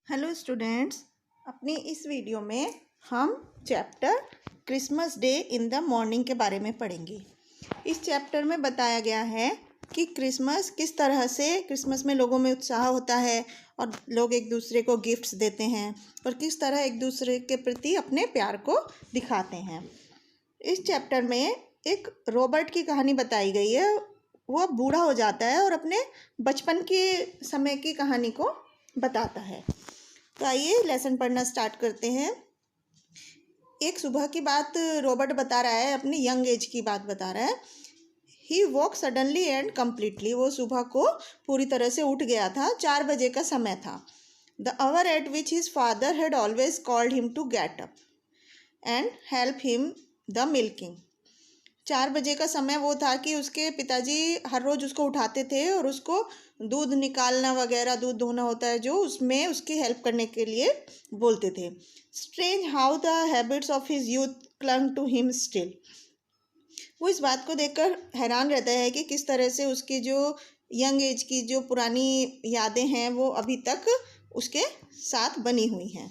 Hello students, अपनी इस video में हम chapter Christmas day in the morning के बारे में पढ़ेंगे। इस चैप्टर में बताया गया है कि क्रिसमस किस तरह से क्रिसमस में लोगों में उत्साह होता है और लोग एक दूसरे को गिफ्ट्स देते हैं और किस तरह एक दूसरे के प्रति अपने प्यार को दिखाते हैं। इस चैप्टर में एक रॉबर्ट की कहानी बताई गई है। वो बूढ़ा हो जाता है और अपने बचपन के समय की कहानी को बताता है। तो आइए लेसन पढ़ना स्टार्ट करते हैं। एक सुबह की बात रॉबर्ट बता रहा है, अपनी यंग एज की बात बता रहा है। ही वॉक सडनली एंड कम्प्लीटली। वो सुबह को पूरी तरह से उठ गया था। 4 बजे का समय था। The hour at which his father had always called him to get up and help him the milking. 4 बजे का समय वो था कि उसके पिताजी हर रोज़ उसको उठाते थे और उसको दूध निकालना वगैरह, दूध धोना होता है जो, उसमें उसकी हेल्प करने के लिए बोलते थे। Strange how the habits of his youth clung to him still. वो इस बात को देखकर हैरान रहता है कि किस तरह से उसकी जो यंग एज की जो पुरानी यादें हैं वो अभी तक उसके साथ बनी हुई हैं।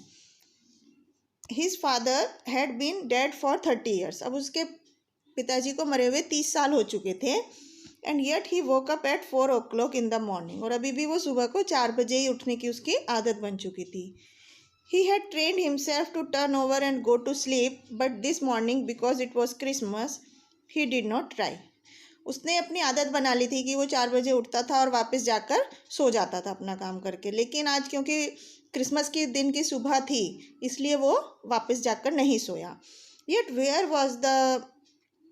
His father had been dead for 30 years. अब उसके पिताजी को मरे हुए 30 साल हो चुके थे। And yet he woke up at 4 o'clock in the morning. और अभी भी वो सुबह को 4 बजे ही उठने की उसकी आदत बन चुकी थी। He had trained himself to turn over and go to sleep, but this morning because it was Christmas he did not try. उसने अपनी आदत बना ली थी कि वो 4 बजे उठता था और वापस जाकर सो जाता था अपना काम करके। लेकिन आज क्योंकि क्रिसमस के दिन की सुबह थी, इसलिए वो वापस जाकर नहीं सोया। Yet where was the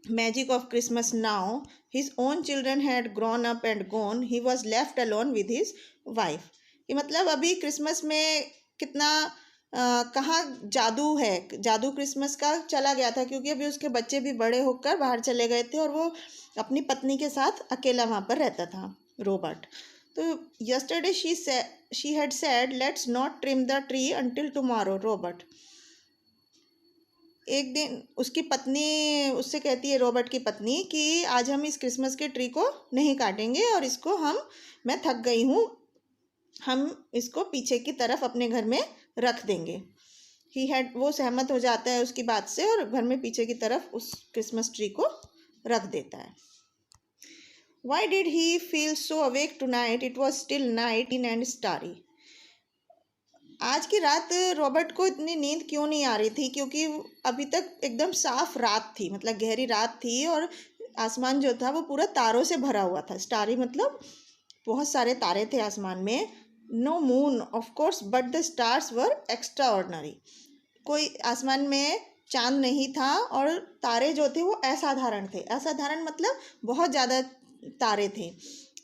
magic of Christmas now? His own children had grown up and gone. He was left alone with his wife. कि मतलब अभी क्रिसमस में कितना कहाँ जादू है। जादू क्रिसमस का चला गया था क्योंकि अभी उसके बच्चे भी बड़े होकर बाहर चले गए थे और वो अपनी पत्नी के साथ अकेला वहाँ पर रहता था, रॉबर्ट। तो yesterday she had said let's not trim the tree until tomorrow, Robert. एक दिन उसकी पत्नी उससे कहती है, रॉबर्ट की पत्नी, कि आज हम इस क्रिसमस के ट्री को नहीं काटेंगे और इसको मैं थक गई हूँ, हम इसको पीछे की तरफ अपने घर में रख देंगे। वो सहमत हो जाता है उसकी बात से और घर में पीछे की तरफ उस क्रिसमस ट्री को रख देता है। Why did he feel so awake tonight? It was still night in and starry. आज की रात रॉबर्ट को इतनी नींद क्यों नहीं आ रही थी? क्योंकि अभी तक एकदम साफ रात थी, मतलब गहरी रात थी और आसमान जो था वो पूरा तारों से भरा हुआ था। स्टारी मतलब बहुत सारे तारे थे आसमान में। No moon of course but the stars were extraordinary. कोई आसमान में चांद नहीं था और तारे जो थे वो असाधारण थे। असाधारण मतलब बहुत ज़्यादा तारे थे।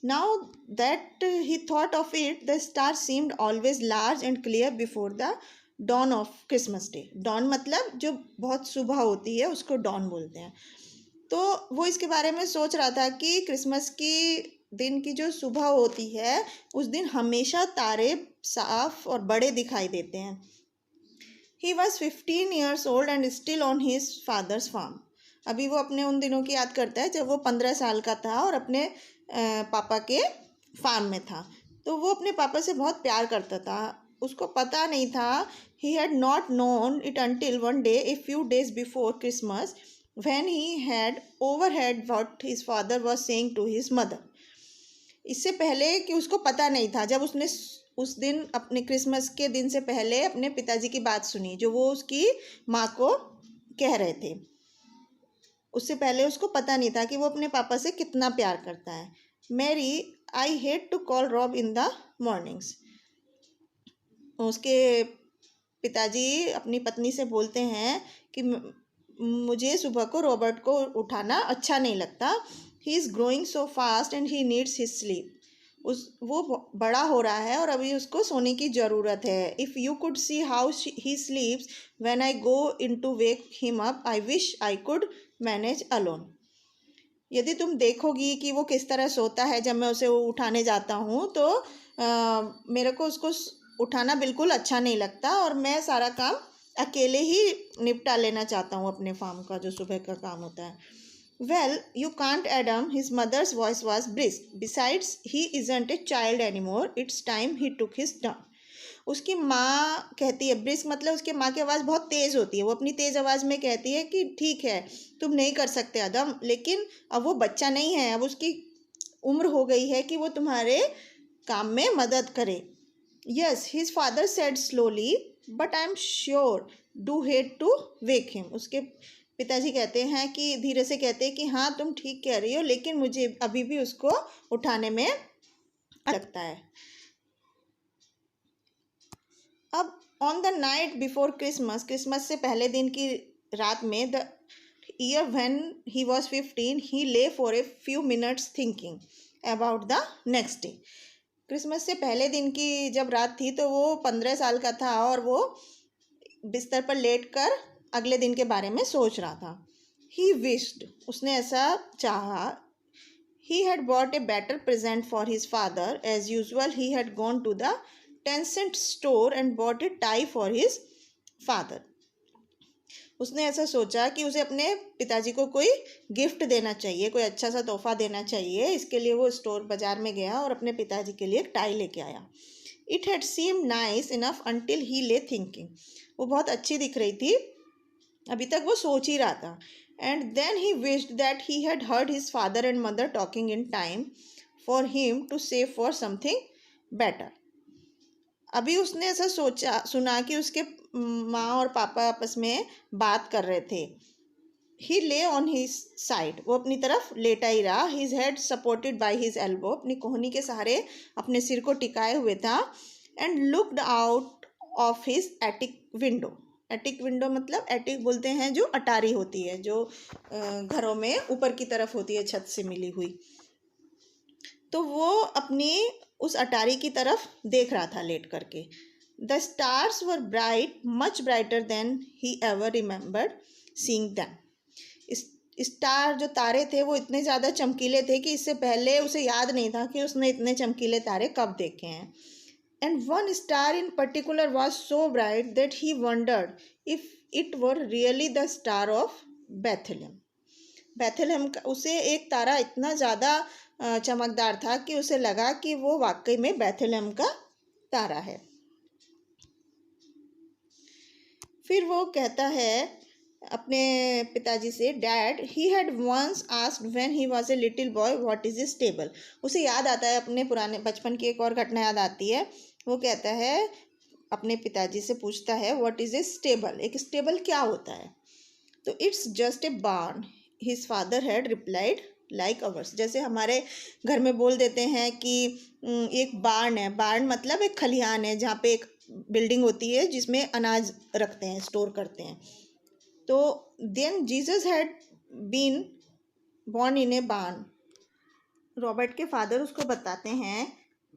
Now that he thought of it, the stars seemed always large and clear before the dawn of Christmas Day. Dawn मतलब जो बहुत सुबह होती है उसको dawn बोलते हैं। तो वो इसके बारे में सोच रहा था कि क्रिसमस की दिन की जो सुबह होती है उस दिन हमेशा तारे साफ और बड़े दिखाई देते हैं। He was 15 years old and still on his father's farm. अभी वो अपने उन दिनों की याद करता है जब वो 15 साल का था और अपने पापा के फार्म में था। तो वो अपने पापा से बहुत प्यार करता था। उसको पता नहीं था, he had not known it until one day a few days before Christmas when he had overheard what his father was saying to his mother. इससे पहले कि उसको पता नहीं था, जब उसने उस दिन अपने क्रिसमस के दिन से पहले अपने पिताजी की बात सुनी जो वो उसकी माँ को कह रहे थे। उससे पहले उसको पता नहीं था कि वो अपने पापा से कितना प्यार करता है। Mary, I hate to call Rob in the mornings. उसके पिताजी अपनी पत्नी से बोलते हैं कि मुझे सुबह को रॉबर्ट को उठाना अच्छा नहीं लगता। He is growing so fast and he needs his sleep. वो बड़ा हो रहा है और अभी उसको सोने की ज़रूरत है। If you could see how he sleeps when I go in to wake him up, I wish I could manage alone. यदि तुम देखोगी कि वो किस तरह सोता है जब मैं उसे उठाने जाता हूँ तो मेरे को उसको उठाना बिल्कुल अच्छा नहीं लगता और मैं सारा काम अकेले ही निपटा लेना चाहता हूँ अपने फार्म का जो सुबह का काम होता है। Well you can't Adam, his mother's voice was brisk, besides he isn't a child any more, it's time he took his turn. उसकी माँ कहती है, ब्रिस्क मतलब उसकी माँ की आवाज़ बहुत तेज़ होती है, वो अपनी तेज़ आवाज़ में कहती है कि ठीक है तुम नहीं कर सकते अदम, लेकिन अब वो बच्चा नहीं है, अब उसकी उम्र हो गई है कि वो तुम्हारे काम में मदद करे। Yes his father said slowly, but I am sure do hate to wake him. उसके पिताजी कहते हैं कि धीरे से कहते हैं कि हाँ तुम ठीक कह रही हो, लेकिन मुझे अभी भी उसको उठाने में लगता है। अब on the night before Christmas, Christmas से पहले दिन की रात में, the year when he was 15, ही ले for a few minutes thinking about the next day. Christmas से पहले दिन की जब रात थी तो वो 15 साल का था और वो बिस्तर पर लेटकर अगले दिन के बारे में सोच रहा था। ही विश्ड, उसने ऐसा चाहा, he had bought a better present for his father. As usual, he had gone to the 10-cent store and bought a tie for his father. उसने ऐसा सोचा कि उसे अपने पिताजी को कोई गिफ्ट देना चाहिए, कोई अच्छा सा तोहफा देना चाहिए। इसके लिए वो स्टोर बाजार में गया और अपने पिताजी के लिए एक टाई लेके आया। It had seem nice enough until he lay thinking, वो बहुत अच्छी दिख रही थी, अभी तक वो सोच ही रहा था। And then he wished that he had heard his father and mother talking in time for him to save for something better. अभी उसने ऐसा सोचा सुना कि उसके माँ और पापा आपस में बात कर रहे थे। ही ले ऑन हिज साइड, वो अपनी तरफ लेटा ही रहा। His head supported by his elbow, अपनी कोहनी के सहारे अपने सिर को टिकाए हुए था। And looked out of his attic window. Attic window मतलब एटिक बोलते हैं जो अटारी होती है, जो घरों में ऊपर की तरफ होती है, छत से मिली हुई। तो वो अपनी उस अटारी की तरफ देख रहा था लेट करके। The stars were bright, much brighter than he ever remembered seeing them. Star जो तारे थे वो इतने ज़्यादा चमकीले थे कि इससे पहले उसे याद नहीं था कि उसने इतने चमकीले तारे कब देखे हैं। And one star in particular was so bright that he wondered if it were really the star of Bethlehem. Bethlehem का उसे एक तारा इतना ज़्यादा चमकदार था कि उसे लगा कि वो वाकई में बेथलेहम का तारा है। फिर वो कहता है अपने पिताजी से, dad he had once asked when he was a little boy what is a stable. उसे याद आता है अपने पुराने बचपन की एक और घटना याद आती है। वो कहता है अपने पिताजी से पूछता है व्हाट इज़ ए स्टेबल, एक स्टेबल क्या होता है। तो it's just a barn his father had replied like ours. जैसे हमारे घर में बोल देते हैं कि एक बार्न है, बार्न मतलब एक खलिहान है जहाँ पे एक बिल्डिंग होती है जिसमें अनाज रखते हैं, स्टोर करते हैं। तो then Jesus had been born in a barn. Robert के फादर उसको बताते हैं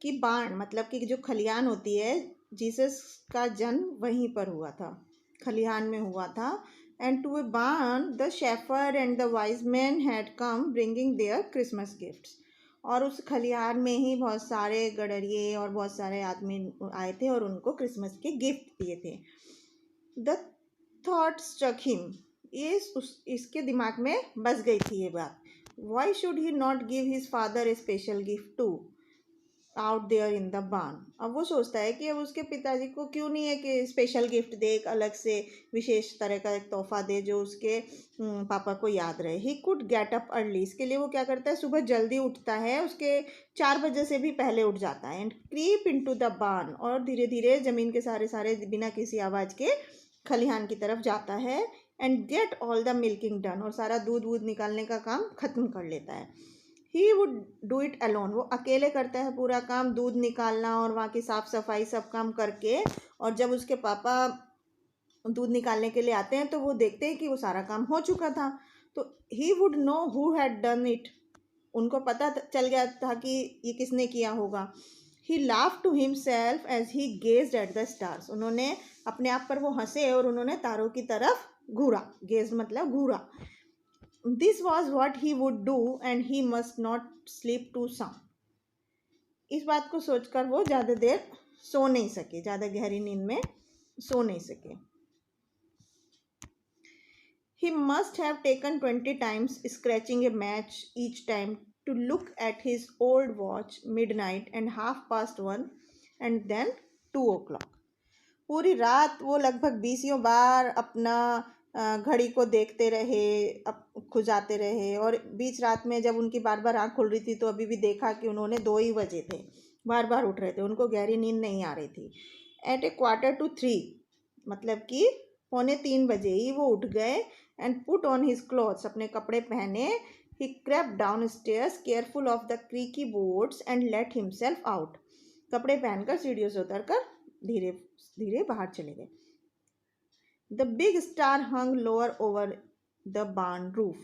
कि बार्न मतलब कि जो खलिहान होती है, जीसस का जन्म वहीं पर हुआ था, खलिहान में हुआ था। And to a barn the shepherd and the wise man had come bringing their Christmas gifts. और उस खलिहान में ही बहुत सारे गडरिये और बहुत सारे आदमी आए थे और उनको क्रिसमस के गिफ्ट दिए थे। द थॉट स्ट्रक हिम, ये इसके दिमाग में बस गई थी ये बात। Why should he not give his father a special gift to out there in the barn. अब वो सोचता है कि अब उसके पिताजी को क्यों नहीं है कि स्पेशल गिफ्ट दे, एक अलग से विशेष तरह का एक तोहफा दे जो उसके पापा को याद रहे। He could get up early, इसके लिए वो क्या करता है, सुबह जल्दी उठता है, उसके 4 बजे से भी पहले उठ जाता है। एंड क्रीप इनटू द बार्न, और धीरे धीरे ज़मीन के सारे बिना किसी आवाज़ के खलिहान की तरफ जाता है। And get all the milking done, और सारा दूध वूध निकालने का काम ख़त्म कर लेता है। ही वुड डू इट अलोन, वो अकेले करता है पूरा काम, दूध निकालना और वहाँ की साफ़ सफाई सब काम करके। और जब उसके पापा दूध निकालने के लिए आते हैं तो वो देखते हैं कि वो सारा काम हो चुका था। तो he would know who had done it, उनको पता चल गया था कि ये किसने किया होगा। He laugh to himself as he gazed at the stars, उन्होंने अपने आप पर वो हंसे और उन्होंने तारों की तरफ घूरा, गेज मतलब घूरा। This was what he would do and he must not sleep to some. इस बात को सोचकर वो ज़्यादा देर सो नहीं सके, ज़्यादा गहरी नींद में सो नहीं सके। He must have taken 20 times, scratching a match each time to look at his old watch, midnight and 1:30, and then 2 o'clock. पूरी रात वो लगभग 20 बार अपना घड़ी को देखते रहे, अब खुजाते रहे, और बीच रात में जब उनकी बार बार आँख खुल रही थी तो अभी भी देखा कि उन्होंने 2 ही बजे थे, बार बार उठ रहे थे, उनको गहरी नींद नहीं आ रही थी। एट ए 2:45 मतलब कि 2:45 ही वो उठ गए and put on his clothes, अपने कपड़े पहने। He crept downstairs careful of the creaky boards and let himself out. कपड़े पहनकर सीढ़ियों से उतरकर धीरे धीरे बाहर चले गए। The big star hung lower over the barn roof.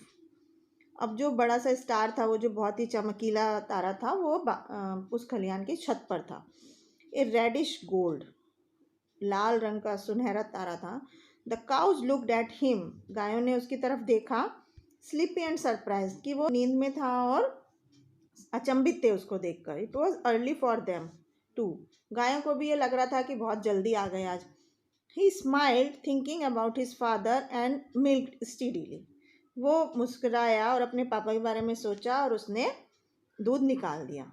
अब जो बड़ा सा स्टार था, वो जो बहुत ही चमकीला तारा था, वो उस खलियान की छत पर था। ए रेडिश गोल्ड, लाल रंग का सुनहरा तारा था। The cows looked at him, गायों ने उसकी तरफ देखा। स्लीपी एंड सरप्राइज, कि वो नींद में था और अचंभित थे उसको देखकर। It was early for them too, गायों को भी ये लग रहा था कि बहुत जल्दी आ गए आज। He smiled thinking about his father and milked steadily. वो मुस्कुराया और अपने पापा के बारे में सोचा और उसने दूध निकाल दिया।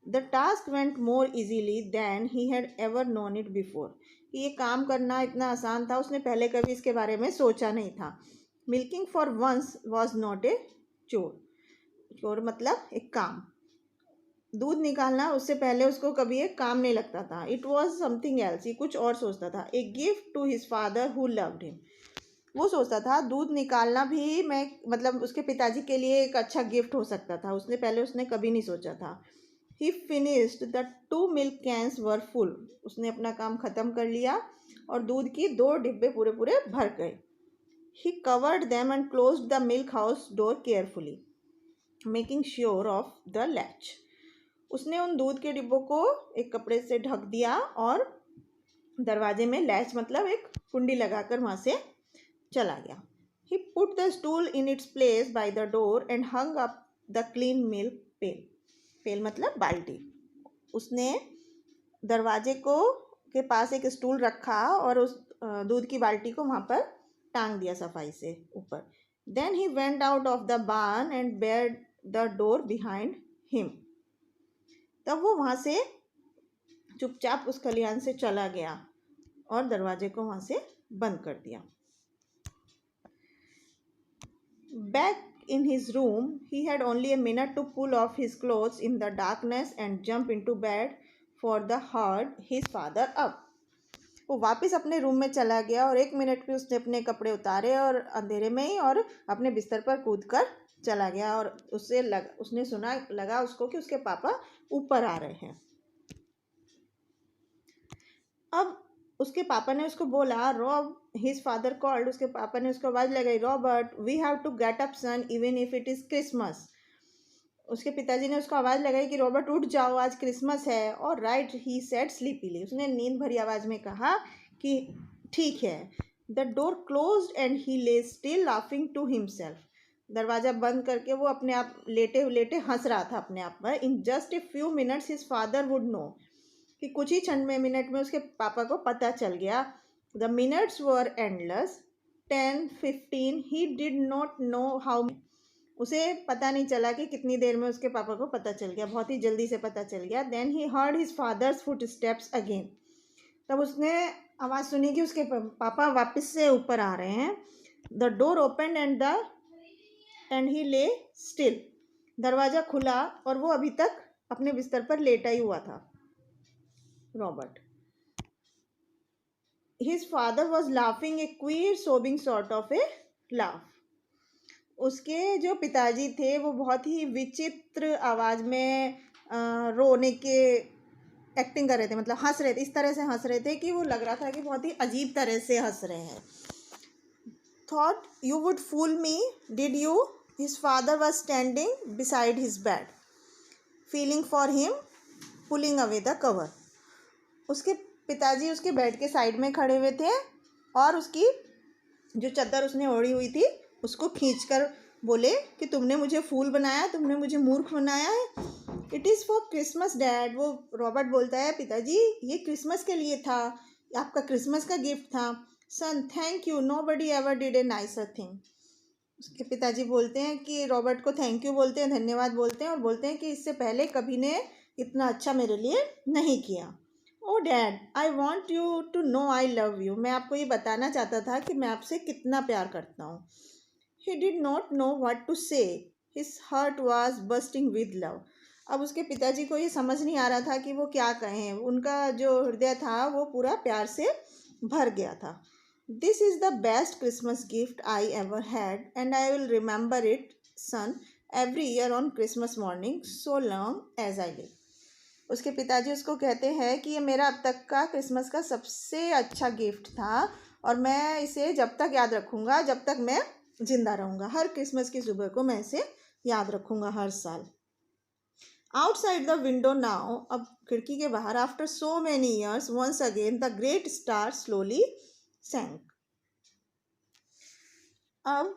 The task went more easily than he had ever known it before, कि ये काम करना इतना आसान था, उसने पहले कभी इसके बारे में सोचा नहीं था। Milking for once was not a chore, chore मतलब एक काम, दूध निकालना उससे पहले उसको कभी एक काम नहीं लगता था। इट वॉज समथिंग एल्स, ये कुछ और सोचता था। A gift to his father who loved him, वो सोचता था दूध निकालना भी मैं मतलब उसके पिताजी के लिए एक अच्छा गिफ्ट हो सकता था, उसने कभी नहीं सोचा था। He finished the 2 milk cans were full, उसने अपना काम ख़त्म कर लिया और दूध की 2 डिब्बे पूरे पूरे भर गए। He covered them and closed the milk house door carefully making sure of the latch, उसने उन दूध के डिब्बों को एक कपड़े से ढक दिया और दरवाजे में लैच मतलब एक कुंडी लगाकर वहाँ से चला गया। He put the stool in its place by the door and hung up the clean milk pail, pail मतलब बाल्टी। उसने दरवाजे को के पास एक स्टूल रखा और उस दूध की बाल्टी को वहाँ पर टांग दिया सफाई से ऊपर। Then he went out of the barn and barred the door behind him, तब वो वहाँ से चुपचाप उस खलिहान से चला गया और दरवाजे को वहाँ से बंद कर दिया। Back in his room, he had only a minute to pull off his clothes in the darkness and jump into bed for the heard his father up. वो वापस अपने रूम में चला गया और 1 मिनट में उसने अपने कपड़े उतारे और अंधेरे में ही और अपने बिस्तर पर कूदकर चला गया और उसने लगा उसको कि उसके पापा ऊपर आ रहे हैं। अब उसके पापा ने उसको बोला, रॉब, हिज फादर कॉल्ड, उसके पापा ने उसको आवाज़ लगाई, Robert we have to get up son even if it is Christmas. उसके पिताजी ने उसको आवाज़ लगाई कि रॉबर्ट उठ जाओ, आज क्रिसमस है। और राइट, ही सेड स्लीपीली, उसने नींद भरी आवाज़ में कहा कि ठीक है। The door closed and he ले स्टिल लाफिंग टू हिमसेल्फ, दरवाज़ा बंद करके वो अपने आप लेटे लेटे हंस रहा था अपने आप पर। In just a few minutes his father would know, कि कुछ ही मिनट में उसके पापा को पता चल गया। The minutes were endless, 10, 15, he did not know how, उसे पता नहीं चला कि कितनी देर में उसके पापा को पता चल गया, बहुत ही जल्दी से पता चल गया। Then he heard his father's footsteps again, तब उसने आवाज़ सुनी कि उसके पापा वापस से ऊपर आ रहे हैं। The door open and he ले स्टिल, दरवाज़ा खुला और वो अभी तक अपने बिस्तर पर लेटा ही हुआ था Robert. His father was laughing a queer sobbing sort of a laugh. उसके जो पिताजी थे वो बहुत ही विचित्र आवाज़ में रोने के एक्टिंग कर रहे थे, मतलब हंस रहे थे, इस तरह से हंस रहे थे कि वो लग रहा था कि बहुत ही अजीब तरह से हंस रहे हैं। Thought you would fool me, did you? His father was standing beside his bed, feeling for him, pulling away the cover. उसके पिताजी उसके बेड के साइड में खड़े हुए थे और उसकी जो चादर उसने ओढ़ी हुई थी उसको खींचकर बोले कि तुमने मुझे फूल बनाया, तुमने मुझे मूर्ख बनाया है। It is for Christmas dad, वो रॉबर्ट बोलता है, पिताजी ये क्रिसमस के लिए था, आपका क्रिसमस का गिफ्ट था। Son thank you, nobody ever did a nicer thing. उसके पिताजी बोलते हैं कि रॉबर्ट को थैंक यू बोलते हैं, धन्यवाद बोलते हैं और बोलते हैं कि इससे पहले कभी ने इतना अच्छा मेरे लिए नहीं किया। Oh dad, I want you to know I love you. मैं आपको ये बताना चाहता था कि मैं आपसे कितना प्यार करता हूँ। He did not know what to say, his heart was bursting with love. अब उसके पिताजी को ये समझ नहीं आ रहा था कि वो क्या कहें। उनका जो हृदय था वो पूरा प्यार से भर गया था। This is the best Christmas gift I ever had and I will remember it son every year on Christmas morning so long as I live. उसके पिताजी उसको कहते हैं कि ये मेरा अब तक का क्रिसमस का सबसे अच्छा गिफ्ट था और मैं इसे जब तक याद रखूँगा जब तक मैं ज़िंदा रहूँगा। हर क्रिसमस की सुबह को मैं इसे याद रखूँगा हर साल। आउटसाइड द विंडो नाउ, अब खिड़की के बाहर, after so many years once again the great star slowly sank. अब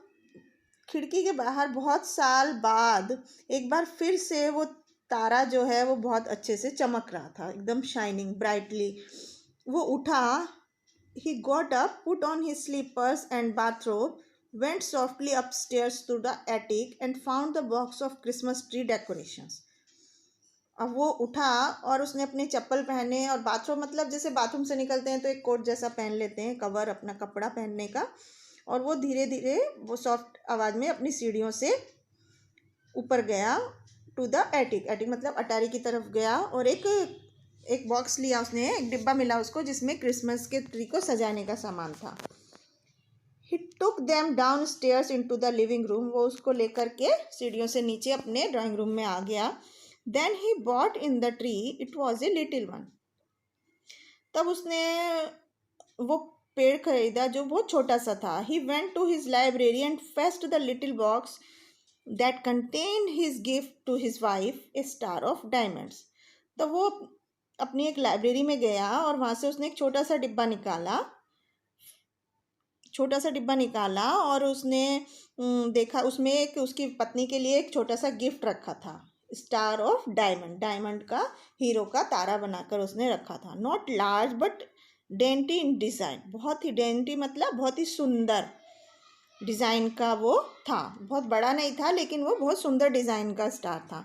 खिड़की के बाहर बहुत साल बाद एक बार फिर से वो तारा जो है वो बहुत अच्छे से चमक रहा था, एकदम शाइनिंग ब्राइटली। वो उठा, he got up, put on his slippers and bathrobe, went softly upstairs to the attic and found the box of Christmas tree decorations. अब वो उठा और उसने अपने चप्पल पहने और बाथरूम, मतलब जैसे बाथरूम से निकलते हैं तो एक कोट जैसा पहन लेते हैं, कवर अपना कपड़ा पहनने का, और वो धीरे धीरे वो सॉफ्ट आवाज़ में अपनी सीढ़ियों से ऊपर गया टू द एटिक। एटिक मतलब अटारी की तरफ गया और एक बॉक्स लिया उसने, एक डिब्बा मिला उसको जिसमें क्रिसमस के ट्री को सजाने का सामान था। He took them downstairs into the living room. वो उसको लेकर के सीढ़ियों से नीचे अपने ड्राइंग रूम में आ गया। Then he bought in the tree, it was a little one. तब उसने वो पेड़ खरीदा जो बहुत छोटा सा था। He went to his library and fetched the little box that contained his gift to his wife, a star of diamonds. तो वो अपनी एक लाइब्रेरी में गया और वहाँ से उसने एक छोटा सा डिब्बा निकाला और उसने देखा उसमें एक उसकी पत्नी के लिए एक छोटा सा गिफ्ट रखा था, स्टार ऑफ डायमंड। डायमंड का, हीरो का तारा बनाकर उसने रखा था। Not large but dainty in design. बहुत ही डेंटी मतलब बहुत ही सुंदर डिज़ाइन का वो था। बहुत बड़ा नहीं था लेकिन वो बहुत सुंदर डिज़ाइन का स्टार था।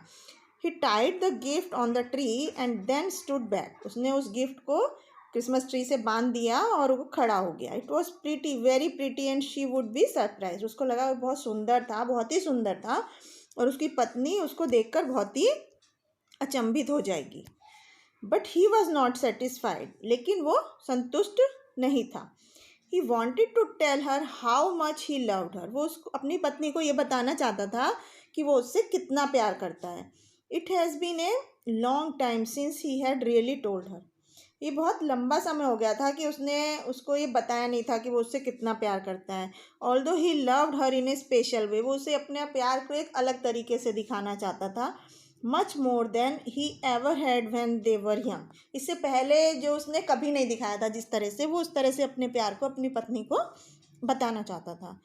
He tied the gift on the tree and then stood back. उसने उस गिफ्ट को क्रिसमस ट्री से बांध दिया और वो खड़ा हो गया। It was pretty, very pretty and she would be surprise. उसको लगा वो बहुत सुंदर था, बहुत ही सुंदर था और उसकी पत्नी उसको देखकर बहुत ही अचंभित हो जाएगी। But he was not satisfied, लेकिन वो संतुष्ट नहीं था। He wanted to tell her how much he loved her. वो उसको, अपनी पत्नी को ये बताना चाहता था कि वो उससे कितना प्यार करता है। It has been a long time since he had really told her. ये बहुत लंबा समय हो गया था कि उसने उसको ये बताया नहीं था कि वो उससे कितना प्यार करता है। Although he loved her in A special वे, वो उसे अपने प्यार को एक अलग तरीके से दिखाना चाहता था। Much more than he ever had when they were young. इससे पहले जो उसने कभी नहीं दिखाया था जिस तरह से, वो उस तरह से अपने प्यार को अपनी पत्नी को बताना चाहता था।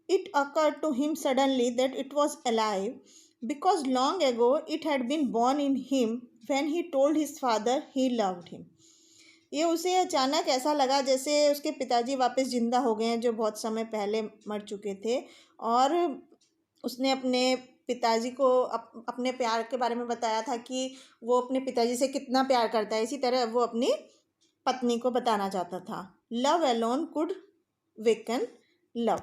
It occurred to him suddenly that it was alive because long ago it had been born in him when he told his father he loved him. ये उसे अचानक ऐसा लगा जैसे उसके पिताजी वापस जिंदा हो गए हैं जो बहुत समय पहले मर चुके थे, और उसने अपने पिताजी को अपने प्यार के बारे में बताया था कि वो अपने पिताजी से कितना प्यार करता है। इसी तरह वो अपनी पत्नी को बताना चाहता था। Love alone could woken love.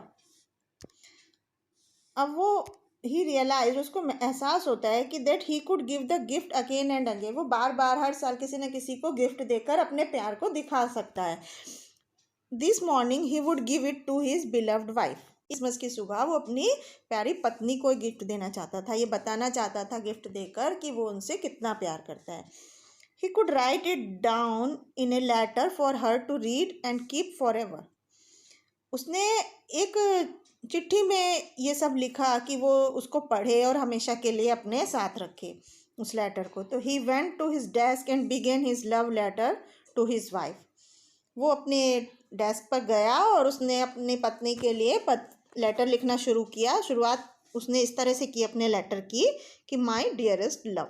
अब वो ही रियलाइज, उसको एहसास होता है कि that he could give the gift again and again. वो बार बार हर साल किसी न किसी को गिफ्ट देकर अपने प्यार को दिखा सकता है। This morning he would give it to his beloved wife. Christmas की सुबह वो अपनी प्यारी पत्नी को गिफ्ट देना चाहता था, ये बताना चाहता था गिफ्ट देकर कि वो उनसे कितना प्यार करता है। He could write it down in a letter for her to read and keep forever. उसने एक चिट्ठी में ये सब लिखा कि वो उसको पढ़े और हमेशा के लिए अपने साथ रखे उस लेटर को। तो he went to his desk and began his love letter to his wife. वो अपने डेस्क पर गया और उसने अपनी पत्नी के लिए लेटर लिखना शुरू किया। शुरुआत उसने इस तरह से की अपने लेटर की कि माय डियरेस्ट लव।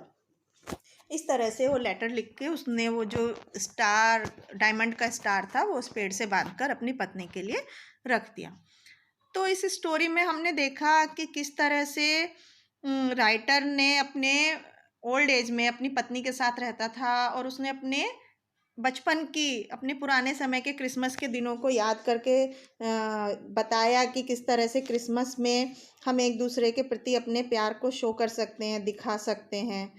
इस तरह से वो लेटर लिख के उसने वो जो स्टार, डायमंड का स्टार था, वो उस पेड़ से बांधकर अपनी पत्नी के लिए रख दिया। तो इस स्टोरी में हमने देखा कि किस तरह से राइटर ने अपने ओल्ड एज में अपनी पत्नी के साथ रहता था और उसने अपने बचपन की अपने पुराने समय के क्रिसमस के दिनों को याद करके बताया कि किस तरह से क्रिसमस में हम एक दूसरे के प्रति अपने प्यार को शो कर सकते हैं, दिखा सकते हैं।